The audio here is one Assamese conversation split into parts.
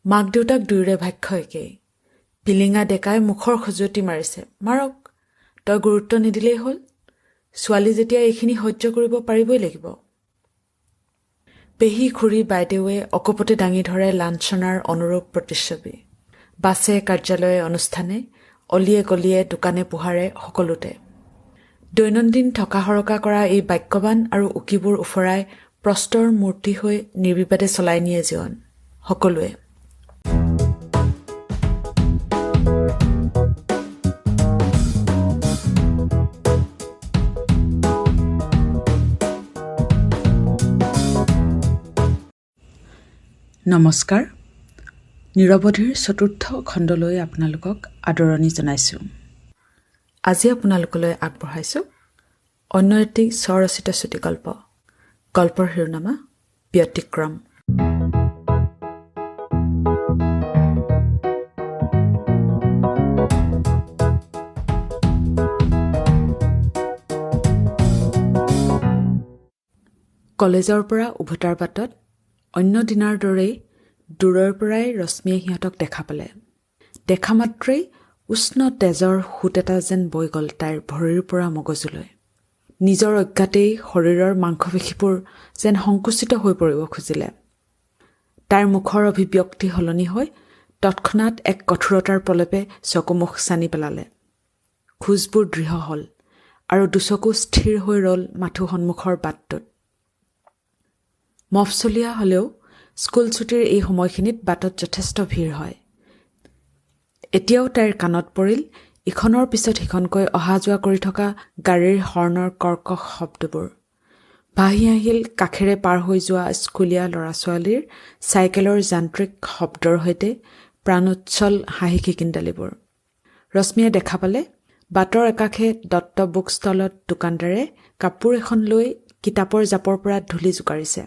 মাক দেউতাক দুয়োৰে ভাষ্য একেই। পিলিঙা ডেকাই মুখৰ খজুৱতি মাৰিছে। মাৰক, তই গুৰুত্ব নিদিলেই হ'ল। ছোৱালী যেতিয়া এইখিনি সহ্য কৰিব পাৰিবই লাগিব। পেহী খুৰী বাইদেৱে অকপতে দাঙি ধৰে লাঞ্ছনাৰ অনুৰূপ প্ৰতিচ্ছবি। বাছে, কাৰ্যালয়ে, অনুষ্ঠানে, অলিয়ে গলিয়ে, দোকানে পোহাৰে সকলোতে দৈনন্দিন থকা সৰকা কৰা এই বাক্যবান আৰু উকিবোৰ উফৰাই প্ৰস্তৰ মূৰ্তি হৈ নিৰ্বিবাদে চলাই নিয়ে জীৱন সকলোৱে। নমস্কাৰ। নিৰৱধিৰ চতুৰ্থ খণ্ডলৈ আপোনালোকক আদৰণি জনাইছোঁ। আজি আপোনালোকলৈ আগবঢ়াইছোঁ অন্য এটি স্বৰচিত চুটিগল্প। গল্পৰ শিৰোনামা ব্যতিক্ৰম। কলেজৰ পৰা উভতাৰ বাটত অন্য দিনাৰ দৰেই দূৰৰ পৰাই ৰশ্মিয়ে সিহঁতক দেখা পালে। দেখা মাত্ৰেই উষ্ণ তেজৰ সোঁত এটা যেন বৈ গ'ল তাইৰ ভৰিৰ পৰা মগজুলৈ। নিজৰ অজ্ঞাতেই শৰীৰৰ মাংসপেশীবোৰ যেন সংকুচিত হৈ পৰিব খুজিলে। তাইৰ মুখৰ অভিব্যক্তি সলনি হৈ তৎক্ষণাৎ এক কঠোৰতাৰ প্ৰলেপে চকুমুখ চানি পেলালে। খোজবোৰ দৃঢ় হ'ল আৰু দুচকু স্থিৰ হৈ ৰ'ল মাথো সন্মুখৰ বাটটোত। মফচলীয়া হ'লেও স্কুল ছুটিৰ এই সময়খিনিত বাটত যথেষ্ট ভিৰ হয়। এতিয়াও তাইৰ কাণত পৰিল ইখনৰ পিছত সিখনকৈ অহা যোৱা কৰি থকা গাড়ীৰ হৰ্ণৰ কৰ্কশ শব্দবোৰ। ভাহি আহিল কাষেৰে পাৰ হৈ যোৱা স্কুলীয়া ল'ৰা ছোৱালীৰ চাইকেলৰ যান্ত্ৰিক শব্দৰ সৈতে প্ৰাণোচ্ছল হাঁহি খিকিন্দালিবোৰ। ৰশ্মিয়ে দেখা পালে বাটৰ একাষে দত্ত বুক ষ্টলত দোকানদাৰে কাপোৰ এখন লৈ কিতাপৰ জাপৰ পৰা ধূলি জোকাৰিছে।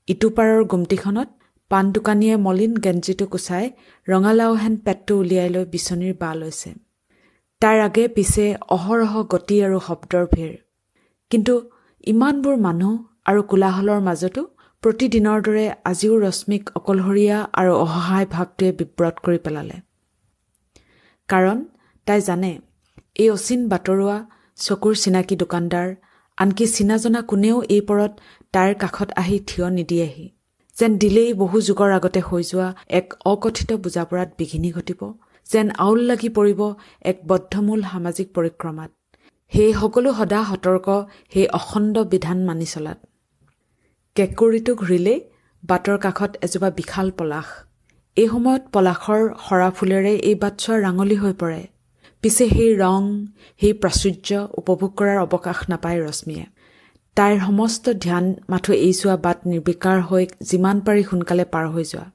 ইটো পাৰৰ গুমটিখনত পাণ দোকানীয়ে মলিন গেঞ্জিটো কুচাই ৰঙালাওহেন পেটটো উলিয়াই লৈ বিচনীৰ বাহ লৈছে। তাৰ আগে পিছে অহৰহ গতি আৰু শব্দৰ ভিৰ। কিন্তু ইমানবোৰ মানুহ আৰু কোলাহলৰ মাজতো প্ৰতিদিনৰ দৰে আজিও ৰশ্মিক অকলশৰীয়া আৰু অসহায় ভাৱটোৱে বিব্ৰত কৰি পেলালে। কাৰণ তাই জানে এই অচিন বাটৰুৱা, চকুৰ চিনাকি দোকানদাৰ, আনকি চিনাজনা কোনেও এই পৰত তাইৰ কাষত আহি থিয় নিদিয়েহি। যেন দিলেই বহু যুগৰ আগতে হৈ যোৱা এক অকথিত বুজাপৰাত বিঘিনি ঘটিব, যেন আউল লাগি পৰিব এক বদ্ধমূল সামাজিক পৰিক্ৰমাত। সেই সকলো সদা সতৰ্ক সেই অখণ্ড বিধান মানি চলাত। কেঁকুৰিটো ঘূৰিলেই বাটৰ কাষত এজোপা বিশাল পলাশ। এই সময়ত পলাশৰ সৰা ফুলেৰে এই বাটছোৱা ৰাঙলী হৈ পৰে। পিছে সেই ৰং, সেই প্ৰাচুৰ্য উপভোগ কৰাৰ অৱকাশ নাপায় ৰশ্মিয়ে। তাইৰ সমস্ত ধ্যান মাথো এই চোৱা বাট নিৰ্বিকাৰ হৈ যিমান পাৰি সোনকালে পাৰ হৈ যোৱা।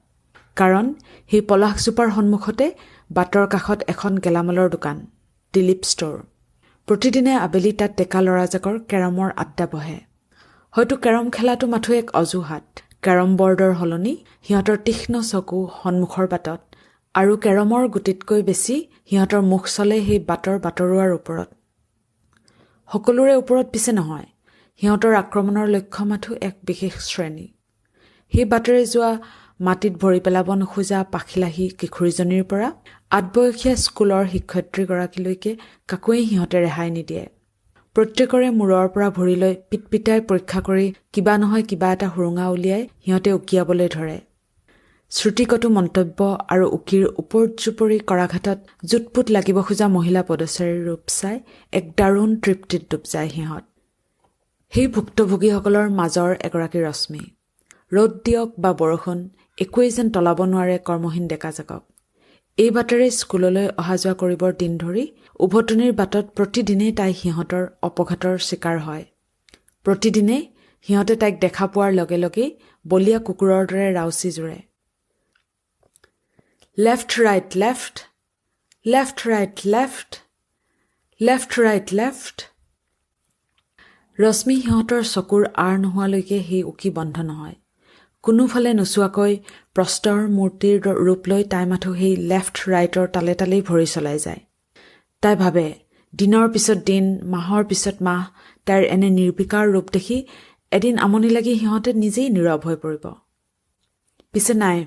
কাৰণ সেই পলাশজোপাৰ সন্মুখতে বাটৰ কাষত এখন গেলামালৰ দোকান, দিলীপ ষ্ট'ৰ। প্ৰতিদিনে আবেলি তাত ডেকা ল'ৰাজাকৰ কেৰমৰ আড্ডা বহে। হয়তো কেৰম খেলাটো মাথো এক অজুহাত। কেৰম বৰ্ডৰ সলনি সিহঁতৰ তীক্ষ্ণ চকু সন্মুখৰ বাটত, আৰু কেৰমৰ গুটিতকৈ বেছি সিহঁতৰ মুখ চলে সেই বাটৰ বাটৰুৱাৰ ওপৰত। সকলোৰে ওপৰত পিছে নহয়, সিহঁতৰ আক্ৰমণৰ লক্ষ্য মাথো এক বিশেষ শ্ৰেণী। সেই বাটেৰে যোৱা মাটিত ভৰি পেলাব নোখোজা পাখিলাহী কিশোৰীজনীৰ পৰা আঠবয়সীয়া স্কুলৰ শিক্ষয়িত্ৰীগৰাকীলৈকে কাকোৱেই সিহঁতে ৰেহাই নিদিয়ে। প্ৰত্যেকৰে মূৰৰ পৰা ভৰিলৈ পিটপিটাই পৰীক্ষা কৰি কিবা নহয় কিবা এটা সুৰুঙা উলিয়াই সিহঁতে উকিয়াবলৈ ধৰে। শ্ৰুতিকটু মন্তব্য আৰু উকিৰ ওপৰত-জোপৰি কৰাঘাতত জুটপুট লাগিব খোজা মহিলা পদচাৰীৰ ৰূপ চাই এক দাৰুণ তৃপ্তিত ডুব যায় সিহঁত। সেই ভুক্তভোগীসকলৰ মাজৰ এগৰাকী ৰশ্মি। ৰ'দ দিয়ক বা বৰষুণ একোৱেই যেন তলাব নোৱাৰে কৰ্মহীন ডেকাজাকক। এই বাটেৰে স্কুললৈ অহা যোৱা কৰিবৰ দিন ধৰি উভতনিৰ বাটত প্ৰতিদিনেই তাই সিহঁতৰ অপঘাতৰ চিকাৰ হয়। প্ৰতিদিনেই সিহঁতে তাইক দেখা পোৱাৰ লগে লগেই বলীয়া কুকুৰৰ দৰে ৰাউচি জোৰে। Left right left, left right left, left right left. Rashmi সিহঁতৰ চকুৰ আৰ নোহোৱালৈকে সেই উকি বন্ধ নহয়। কোনোফালে নোচোৱাকৈ প্ৰস্তৰ মূৰ্তিৰ ৰূপ লৈ তাই মাথো সেই লেফ্ট ৰাইটৰ তালে তালেই ভৰি চলাই যায়। তাই ভাবে দিনৰ পিছত দিন, মাহৰ পিছত মাহ তাইৰ এনে নিৰ্বিকাৰ ৰূপ দেখি এদিন আমনি লাগি সিহঁতে নিজেই নীৰৱ হৈ পৰিব। পিছে নাই,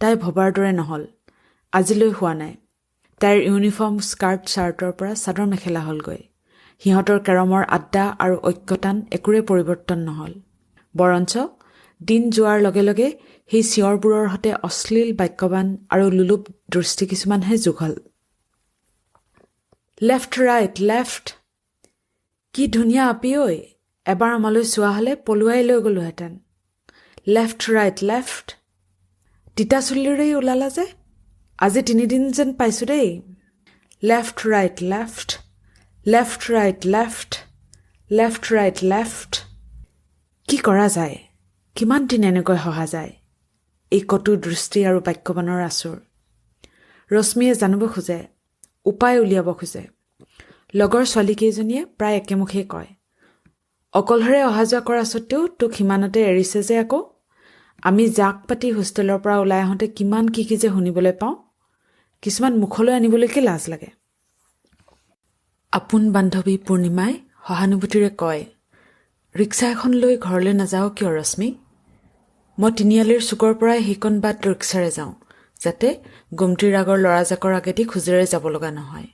তাই ভবাৰ দৰে নহল। আজিলৈ হোৱা নাই। তাইৰ ইউনিফৰ্ম স্কাৰ্ট শ্বাৰ্টৰ পৰা চাদৰ মেখেলা হলগৈ। সিহঁতৰ কেৰমৰ আড্ডা আৰু ঐক্যতান একোৰে পৰিৱৰ্তন নহল। বৰঞ্চ দিন যোৱাৰ লগে লগে সেই চিঞৰবোৰৰ সতে অশ্লীল বাক্যবান আৰু লুলুপ দৃষ্টি কিছুমানহে যোগ হল। লেফ্ট ৰাইট লেফ্ট, কি ধুনীয়া আপি ঐ, এবাৰ আমালৈ চোৱা হলে পলুৱাই লৈ গলোহেঁতেন। লেফ্ট ৰাইট লেফ্ট, তিতা চুলিৰেই ওলালা যে, আজি 3 দিন যেন পাইছো দেই। Left right left, left right left, left right left. কি কৰা যায়, কিমান দিন এনেকৈ সহা যায়, এই কটু দৃষ্টি আৰু বাক্যবানৰ আচুৰ। ৰশ্মিয়ে জানিব খোজে, উপায় উলিয়াব খোজে। লগৰ ছোৱালীকেইজনীয়ে প্ৰায় একেমুখেই কয়, অকলশৰে অহা যোৱা কৰা স্বত্তেও তোক সিমানতে এৰিছে যে আকৌ। আমি জাক পাতি হোষ্টেলৰ পৰা ওলাই আহোঁতে কিমান কি যে শুনিবলৈ পাওঁ, কিছুমান মুখলৈ আনিবলৈকে লাজ লাগে। আপোন বান্ধৱী পূৰ্ণিমাই সহানুভূতিৰে কয়, ৰিক্সা এখন লৈ ঘৰলৈ নাযাওঁ কিয় ৰশ্মি? মই তিনিআলিৰ চুকৰ পৰাই সেইকণ বাট ৰিক্সাৰে যাওঁ, যাতে গুমটিৰ আগৰ ল'ৰাজাকৰ আগেদি খোজেৰে যাব লগা নহয়।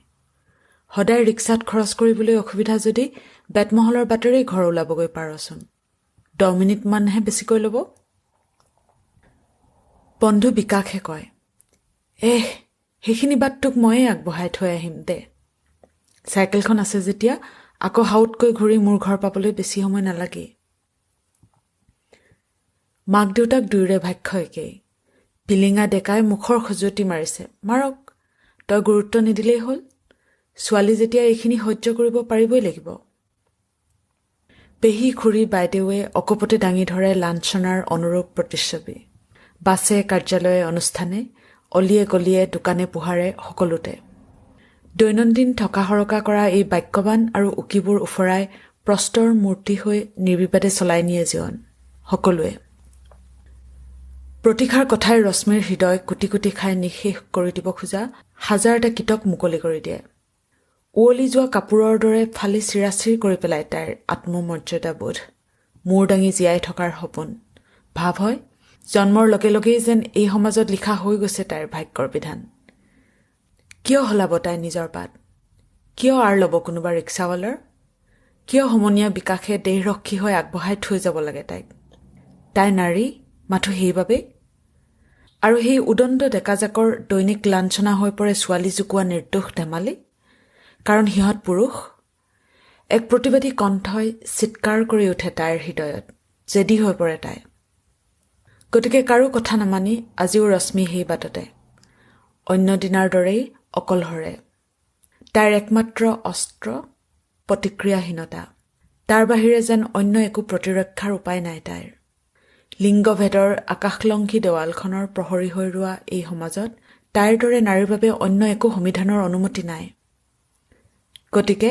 সদায় ৰিক্সাত খৰচ কৰিবলৈ অসুবিধা যদি বেতমহলৰ বাটেৰেই ঘৰ ওলাবগৈ পাৰচোন। 10 মিনিটমানহে বেছিকৈ ল'ব। বন্ধু বিকাশে কয়, সেইখিনি বাট তোক ময়েই আগবঢ়াই থৈ আহিম দে। চাইকেলখন আছে যেতিয়া আকৌ হাউতকৈ ঘূৰি মোৰ ঘৰ পাবলৈ বেছি সময় নালাগে। মাক দেউতাক দুয়োৰে ভাষ্য একেই। পিলিঙা ডেকাই মুখৰ খজুৱতি মাৰিছে, মাৰক, তই গুৰুত্ব নিদিলেই হ'ল। ছোৱালী যেতিয়া এইখিনি সহ্য কৰিব পাৰিবই লাগিব। পেহী খুৰী বাইদেৱে অকপতে দাঙি ধৰে লাঞ্ছনাৰ অনুৰূপ প্ৰতিচ্ছবি। বাছে কাৰ্যালয়ে অনুষ্ঠানে, অলিয়ে গলিয়ে দোকানে পোহাৰে সকলোতে। দৈনন্দিন থকা সৰকা কৰা এই বাক্যবান আৰু উকিবোৰ উফৰাই প্ৰস্তৰ মূৰ্তি হৈ নিৰ্বিবাদে চলাই নিয়ে জীৱন সকলোৱে। প্ৰতিষাৰ কথাই ৰশ্মিৰ হৃদয় কুটি কুটি খাই নিঃশেষ কৰি দিব খোজা হাজাৰটা কীটক মুকলি কৰি দিয়ে। উৱলি যোৱা কাপোৰৰ দৰে ফালি চিৰাচিৰ কৰি পেলাই তাইৰ আত্মমৰ্যাদাবোধ, মূৰ দাঙি জীয়াই থকাৰ সপোন। ভাৱ হয়, জন্মৰ লগে লগেই যেন এই সমাজত লিখা হৈ গৈছে তাইৰ ভাগ্যৰ বিধান। কিয় হলাব তাই নিজৰ বাট? কিয় আঁৰ ল'ব কোনোবা ৰিক্সাৱালাৰ? কিয় সমনীয়া বিকাশে দেহৰক্ষী হৈ আগবঢ়াই থৈ যাব লাগে তাইক? তাই নাৰী মাথো সেইবাবেই? আৰু সেই উদণ্ড ডেকাজাকৰ দৈনিক লাঞ্ছনা হৈ পৰে ছোৱালী জোকোৱা নিৰ্দোষ ধেমালি? কাৰণ সিহঁত পুৰুষ? এক প্ৰতিবাদী কণ্ঠই চিৎকাৰ কৰি উঠে তাইৰ হৃদয়ত, জেদী হৈ পৰে তাই। গতিকে কাৰো কথা নামানি আজিও ৰশ্মি সেই বাটতে, অন্য দিনাৰ দৰেই অকলশৰে। তাইৰ একমাত্ৰ অস্ত্ৰ প্ৰতিক্ৰিয়াহীনতা। তাৰ বাহিৰে যেন অন্য একো প্ৰতিৰক্ষাৰ উপায় নাই তাইৰ। লিংগভেদৰ আকাশলংঘী দেৱালখনৰ প্ৰহৰী হৈ ৰোৱা এই সমাজত তাইৰ দৰে নাৰীৰ বাবে অন্য একো সমিধানৰ অনুমতি নাই। গতিকে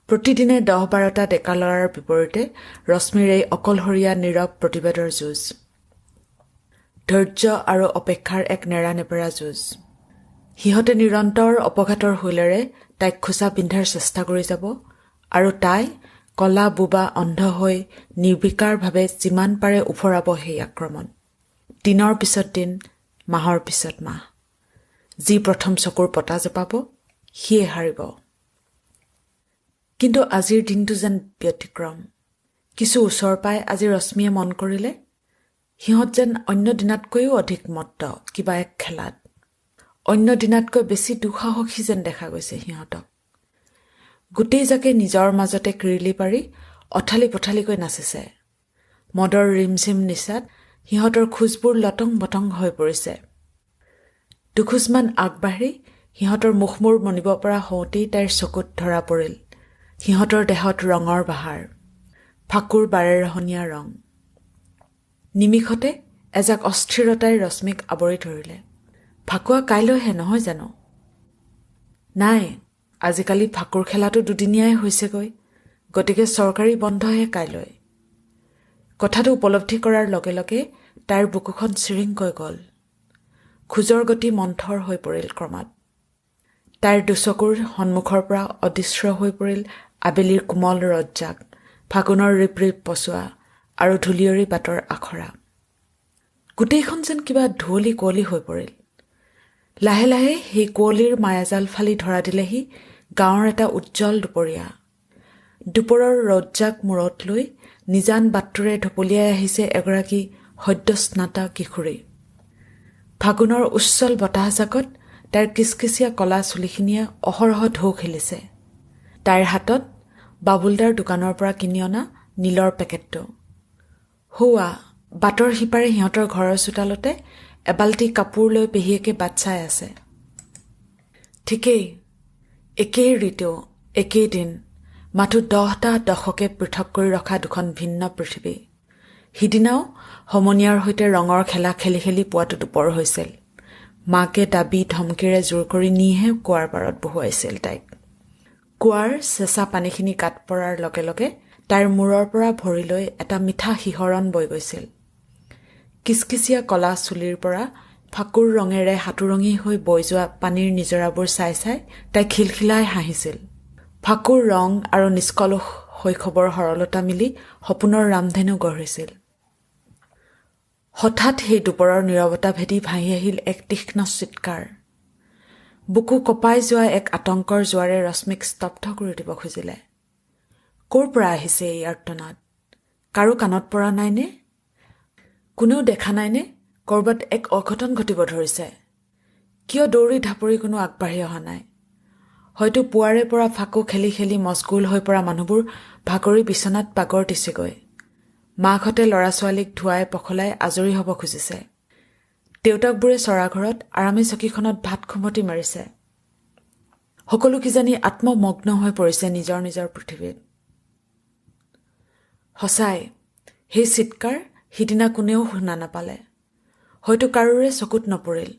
প্ৰতিদিনে 10-12টা ডেকা ল'ৰাৰ বিপৰীতে ৰশ্মিৰ এই অকলশৰীয়া নীৰৱ প্ৰতিবাদৰ যুঁজ। ধৈৰ্য আৰু অপেক্ষাৰ এক নেৰানেপেৰা যুঁজ। সিহঁতে নিৰন্তৰ অপঘাতৰ হুলেৰে তাইক খোচা পিন্ধাৰ চেষ্টা কৰি যাব, আৰু তাই কলা বোবা অন্ধ হৈ নিৰ্বিকাৰভাৱে যিমান পাৰে উফৰাব সেই আক্ৰমণ। দিনৰ পিছত দিন, মাহৰ পিছত মাহ। যি প্ৰথম চকুৰ পতা জপাব সিয়ে হাৰিব। কিন্তু আজিৰ দিনটো যেন ব্যতিক্ৰম। কিছু ওচৰ পাই আজি ৰশ্মিয়ে মন কৰিলে, সিহঁত যেন অন্য দিনাতকৈও অধিক মত্ত কিবা এক খেলাত। অন্য দিনাতকৈ বেছি দুঃসাহসী যেন দেখা গৈছে সিহঁতক। গোটেই জাকে নিজৰ মাজতে কিৰিলি পাৰি অঠালি পঠালিকৈ নাচিছে। মদৰ ৰিমঝিম নিচাত সিহঁতৰ খোজবোৰ লটং বটং হৈ পৰিছে। দুখোজমান আগবাঢ়ি সিহঁতৰ মুখমূৰ মনিব পৰা হওঁতেই তাইৰ চকুত ধৰা পৰিল সিহঁতৰ দেহত ৰঙৰ বাহাৰ, ফাকুৰ বাৰেৰহণীয়া ৰং। নিমিষতে এজাক অস্থিৰতাই ৰশ্মিক আৱৰি ধৰিলে। ফাকুৱা কাইলৈহে নহয় জানো? নাই, আজিকালি ফাকুৰ খেলাটো দুদিনীয়াই হৈছেগৈ, গতিকে চৰকাৰী বন্ধহে কাইলৈ। কথাটো উপলব্ধি কৰাৰ লগে লগে তাইৰ বুকুখন চিৰিংকৈ গ'ল। খোজৰ গতি মন্থৰ হৈ পৰিল ক্ৰমাৎ। তাইৰ দুচকুৰ সন্মুখৰ পৰা অদৃশ্য হৈ পৰিল আবেলিৰ কোমল ৰজ্জাক, ফাগুনৰ ৰিপ ৰিপ পচোৱা আৰু ধূলিয়ৰী বাটৰ আখৰা। গোটেইখন যেন কিবা ধুঁৱলি কুঁৱলী হৈ পৰিল। লাহে লাহে সেই কুঁৱলীৰ মায়াজাল ফালি ধৰা দিলেহি গাঁৱৰ এটা উজ্জ্বল দুপৰীয়া। দুপৰৰ ৰদজাক মূৰত লৈ নিজান বাটটোৰে ঢপলিয়াই আহিছে এগৰাকী সদ্যস্নাতা কিশোৰী। ফাগুনৰ উচ্ছল বতাহজাকত তাইৰ কিচকিচীয়া কলা চুলিখিনিয়ে অহৰহ ঢৌ খেলিছে। তাইৰ হাতত বাবুলদাৰ দোকানৰ পৰা কিনি অনা নীলৰ পেকেটটো। হোৱা বাটৰ সিপাৰে সিহঁতৰ ঘৰৰ চোতালতে এবাল্টি কাপোৰ লৈ পেহীয়েকে বাট চাই আছে। ঠিকেই, একেই ঋতু, একেই দিন, মাথো 10টা দশকে পৃথক কৰি ৰখা দুখন ভিন্ন পৃথিৱী। সিদিনাও সমনীয়াৰ সৈতে ৰঙৰ খেলা খেলি খেলি পুৱাটো দুপৰ হৈছিল। মাকে দাবী ধমকিৰে জোৰ কৰি নিহে কুৱাৰ পাৰত বহুৱাইছিল তাইক। কুৱাৰ চেঁচা পানীখিনি গাত পৰাৰ লগে লগে তাইৰ মূৰৰ পৰা ভৰিলৈ এটা মিঠা শিহৰণ বৈ গৈছিল। কিচকিচীয়া কলা চুলিৰ পৰা ফাকুৰ ৰঙেৰে হাতুৰঙি হৈ বৈ যোৱা পানীৰ নিজৰাবোৰ চাই চাই তাই খিলখিলাই হাঁহিছিল। ফাকুৰ ৰং আৰু নিষ্কলুষ শৈশৱৰ সৰলতা মিলি সপোনৰ ৰামধেনু গঢ়িছিল। হঠাৎ সেই দুপৰৰ নীৰৱতা ভেদি ভাহি আহিল এক তীক্ষ্ণ চিৎকাৰ। বুকু কঁপাই যোৱা এক আতংকৰ জোৱাৰে ৰশ্মিক স্তব্ধ কৰি দিব খুজিলে। ক'ৰ পৰা আহিছে এই আৰ্তনাদ? কাৰো কাণত পৰা নাইনে? কোনেও দেখা নাইনে ক'ৰবাত এক অঘটন ঘটিব ধৰিছে? কিয় দৌৰি ঢাপৰি কোনো আগবাঢ়ি অহা নাই? হয়তো পুৱাৰে পৰা ফাকু খেলি খেলি মচগুল হৈ পৰা মানুহবোৰ ভাগৰি বিচনাত বাগৰ দিছেগৈ। মাকহঁতে ল'ৰা ছোৱালীক ধুৱাই পখলাই আজৰি হ'ব খুজিছে। দেউতাকবোৰে চৰাঘৰত আৰামী চকীখনত ভাত খুমটি মাৰিছে। সকলো কিজানি আত্মমগ্ন হৈ পৰিছে নিজৰ নিজৰ পৃথিৱীত। সঁচাই সেই চিৎকাৰ সিদিনা কোনেও শুনা নাপালে। হয়তো কাৰোৰে চকুত নপৰিল।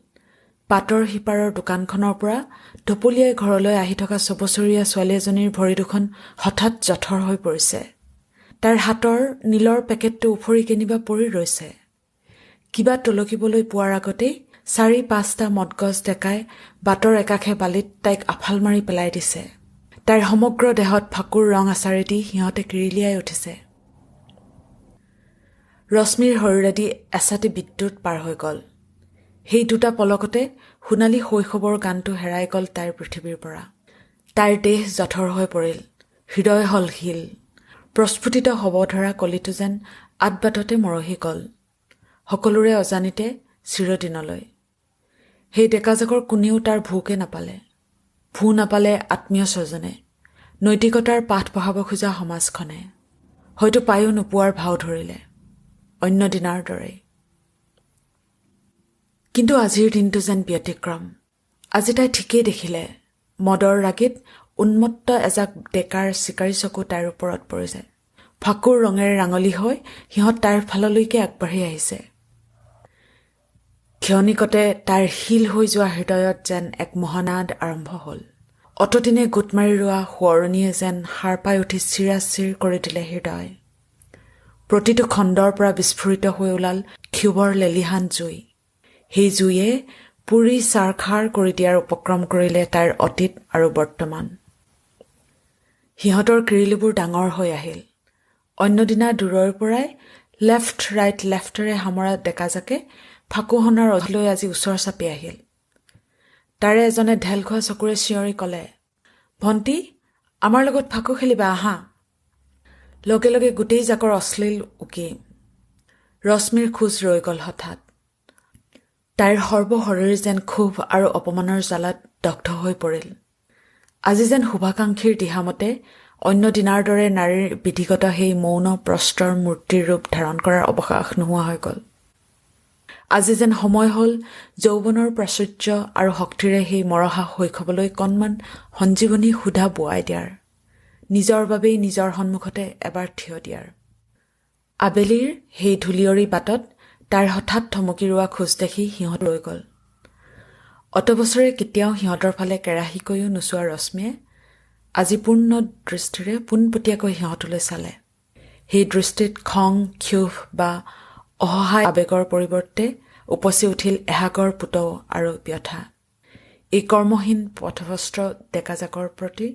বাটৰ সিপাৰৰ দোকানখনৰ পৰা ঢপলিয়াই ঘৰলৈ আহি থকা 6 বছৰীয়া ছোৱালী এজনীৰ ভৰি দুখন হঠাৎ জঠৰ হৈ পৰিছে। তাইৰ হাতৰ নীলৰ পেকেটটো উফৰি কেনিবা পৰি ৰৈছে। কিবা টলকিবলৈ পোৱাৰ আগতেই 4-5টা মদগজ ডেকাই বাটৰ একাষে বালিত তাইক আফাল মাৰি পেলাই দিছে। তাইৰ সমগ্ৰ দেহত ফাকুৰ ৰং আচাৰেদি সিহঁতে কিৰিলিয়াই উঠিছে। ৰশ্মিৰ শৰীৰেদি এচাটি বিদ্যুৎ পাৰ হৈ গ'ল। সেই দুটা পলকতে সোণালী শৈশৱৰ গানটো হেৰাই গ'ল তাইৰ পৃথিৱীৰ পৰা। তাইৰ দেহ জঠৰ হৈ পৰিল, হৃদয় হল শিল। প্ৰস্ফুটিত হ'ব ধৰা কলিটো যেন আদবাটতে মৰহি গ'ল, সকলোৰে অজানিতে চিৰদিনলৈ। সেই ডেকাজাকৰ কোনেও তাৰ ভোকে নাপালে। ভূ নাপালে আত্মীয় স্বজনে, নৈতিকতাৰ পাঠ পঢ়াব খোজা সমাজখনে। হয়তো পায়ো নোপোৱাৰ ভাও ধৰিলে, অন্য দিনাৰ দৰেই। কিন্তু আজিৰ দিনটো যেন ব্যতিক্ৰম। আজি তাই ঠিকেই দেখিলে, মদৰ ৰাগিত উন্মত্ত এজাক ডেকাৰ চিকাৰী চকু তাইৰ ওপৰত পৰিছে। ফাকুৰ ৰঙেৰে ৰাঙলী হৈ সিহঁত তাইৰ ফাললৈকে আগবাঢ়ি আহিছে। ক্ষণিকতে তাইৰ শিল হৈ যোৱা হৃদয়ত যেন এক মহানাদ আৰম্ভ হল। অতদিনে গোট মাৰি ৰোৱা সোঁৱৰণিয়ে যেন সাৰ পাই উঠি চিৰাচিৰ কৰি দিলে হৃদয়। প্ৰতিটো খণ্ডৰ পৰা বিস্ফোৰিত হৈ ওলাল ক্ষোভৰ লেলিহান জুই। সেই জুয়ে পুৰি চাৰখাৰ কৰি দিয়াৰ উপক্ৰম কৰিলে তাইৰ অতীত আৰু বৰ্তমান। সিহঁতৰ কিৰিলিবোৰ ডাঙৰ হৈ আহিল। অন্যদিনা দূৰৰ পৰাই লেফ্ট ৰাইট লেফ্টেৰে সামৰা ডেকাজাকে ফাকুহনাৰ অধীলৈ আজি ওচৰ চাপি আহিল। তাৰে এজনে ঢেল খোৱা চকুৰে চিঞৰি ক'লে, ভণ্টি, আমাৰ লগত ফাকু খেলিবা আহা। লগে লগে গোটেই জাকৰ অশ্লীল উকি। ৰশ্মিৰ খোজ ৰৈ গ'ল হঠাৎ। তাইৰ সৰ্বশৰীৰ যেন ক্ষোভ আৰু অপমানৰ জ্বালাত দগ্ধ হৈ পৰিল। আজি যেন শুভাকাংক্ষীৰ দিহামতে অন্য দিনাৰ দৰে নাৰীৰ বিধিগত সেই মৌন প্ৰস্তৰ মূৰ্তিৰ ৰূপ ধাৰণ কৰাৰ অৱকাশ নোহোৱা হৈ গ'ল। আজি যেন সময় হ'ল যৌৱনৰ প্ৰাচুৰ্য আৰু শক্তিৰে সেই মৰহা শৈশৱলৈ কণমান সঞ্জীৱনী সুধা বোৱাই দিয়াৰ, নিজৰ বাবেই নিজৰ সন্মুখতে এবাৰ থিয় দিয়াৰ। আবেলিৰ সেই ধূলিয়ৰী বাটত তাইৰ হঠাৎ থমকি ৰোৱা খোজ দেখি সিহঁত ৰৈ গ'ল। অতবছৰে কেতিয়াও সিহঁতৰ ফালে কেৰাহীকৈও নোচোৱা ৰশ্মিয়ে আজি পূৰ্ণ দৃষ্টিৰে পোনপটীয়াকৈ সিহঁতলৈ চালে। সেই দৃষ্টিত খং, ক্ষোভ বা অসহায় আবেগৰ পৰিৱৰ্তে উপচি উঠিল এহাগৰ পুতৌ আৰু ব্যথা। এই কৰ্মহীন পথভ্ৰষ্ট ডেকাজাকৰ প্ৰতি,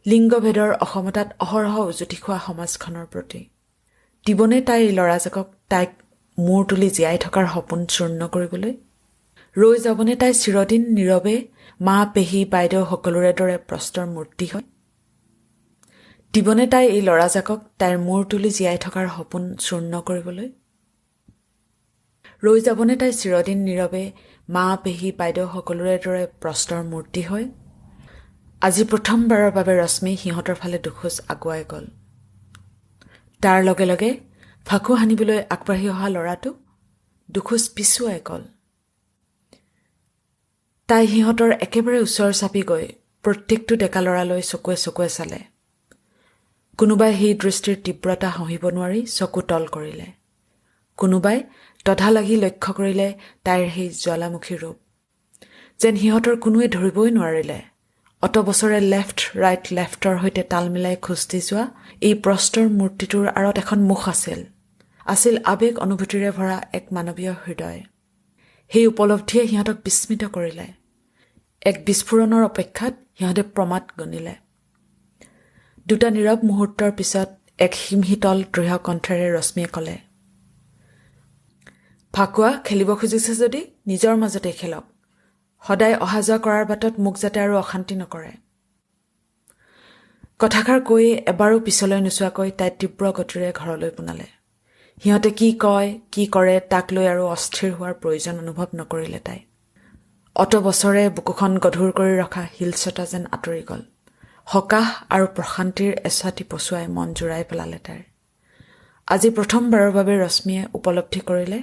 লিংগভেদৰ অসমতাত অহৰহ উজুটি খোৱা সমাজখনৰ প্ৰতি। দিবনে তাই এই ল'ৰাজাকক তাইক মূৰ তুলি জীয়াই থকাৰ সপোন চূৰ্ণ কৰিবলৈ? ৰৈ যাবনে তাই চিৰদিন নীৰৱে মা পেহী বাইদেউ সকলোৰে দৰে প্ৰস্তৰ মূৰ্তি হয়? দিবনে তাই এই ল'ৰাজাকক তাইৰ মূৰ তুলি জীয়াই থকাৰ সপোন চূৰ্ণ কৰিবলৈ? ৰৈ যাবনে তাই চিৰদিন নীৰৱে মা পেহী বাইদেউ সকলোৰে দৰে প্ৰস্তৰ মূৰ্তি হয়? আজি প্ৰথমবাৰৰ বাবে ৰশ্মি সিহঁতৰ ফালে দুখোজ আগুৱাই গ'ল। তাৰ লগে লগে ফাকু সানিবলৈ আগবাঢ়ি অহা ল'ৰাটো দুখোজ পিছুৱাই গ'ল। তাই সিহঁতৰ একেবাৰে ওচৰ চাপি গৈ প্ৰত্যেকটো ডেকা ল'ৰালৈ চকুৱে চকুৱে চালে। কোনোবাই সেই দৃষ্টিৰ তীব্ৰতা সহিব নোৱাৰি চকু তল কৰিলে। কোনোবাই তধা লাগি লক্ষ্য কৰিলে তাইৰ সেই জ্বালামুখী ৰূপ। যেন সিহঁতৰ কোনোৱে ধৰিবই নোৱাৰিলে অত বছৰে লেফ্টৰ সৈতে তাল মিলাই খোজ দি যোৱা এই প্ৰস্তৰ মূৰ্তিটোৰ আঁৰত এখন মুখ আছিল আৱেগ অনুভূতিৰে ভৰা এক মানৱীয় হৃদয়। সেই উপলব্ধিয়ে সিহঁতক বিস্মিত কৰিলে। এক বিস্ফোৰণৰ অপেক্ষাত সিহঁতে প্ৰমাদ গণিলে। দুটা নীৰৱ মুহূৰ্তৰ পিছত এক হিমশীতল দৃঢ় কণ্ঠেৰে ৰশ্মিয়ে ক'লে, ফাকুৱা খেলিব খুজিছে যদি নিজৰ মাজতেই খেলক। সদায় অহা যোৱা কৰাৰ বাটত মোক যাতে আৰু অশান্তি নকৰে। কথাষাৰ কৈ এবাৰো পিছলৈ নোচোৱাকৈ তাই তীব্ৰ গতিৰে ঘৰলৈ পোনালে। সিহঁতে কি কয় কি কৰে তাক লৈ আৰু অস্থিৰ হোৱাৰ প্ৰয়োজন অনুভৱ নকৰিলে তাই। অত বছৰে বুকুখন গধুৰ কৰি ৰখা শিলচটা যেন আঁতৰি গ'ল। সকাহ আৰু প্ৰশান্তিৰ এছাতি পচুৱাই মন জোৰাই পেলালে তাইৰ। আজি প্ৰথমবাৰৰ বাবে ৰশ্মিয়ে উপলব্ধি কৰিলে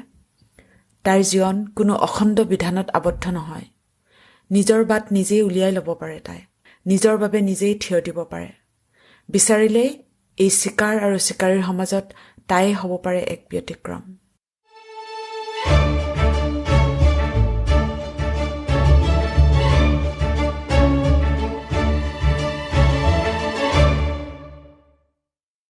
তাইৰ জীৱন কোনো অখণ্ড বিধানত আবদ্ধ নহয়। নিজৰ বাট নিজেই উলিয়াই ল'ব পাৰে তাই। নিজৰ বাবে নিজেই থিয় দিব পাৰে। বিচাৰিলেই এই চিকাৰ আৰু চিকাৰীৰ সমাজত তাই হ'ব পাৰে এক ব্যতিক্ৰম।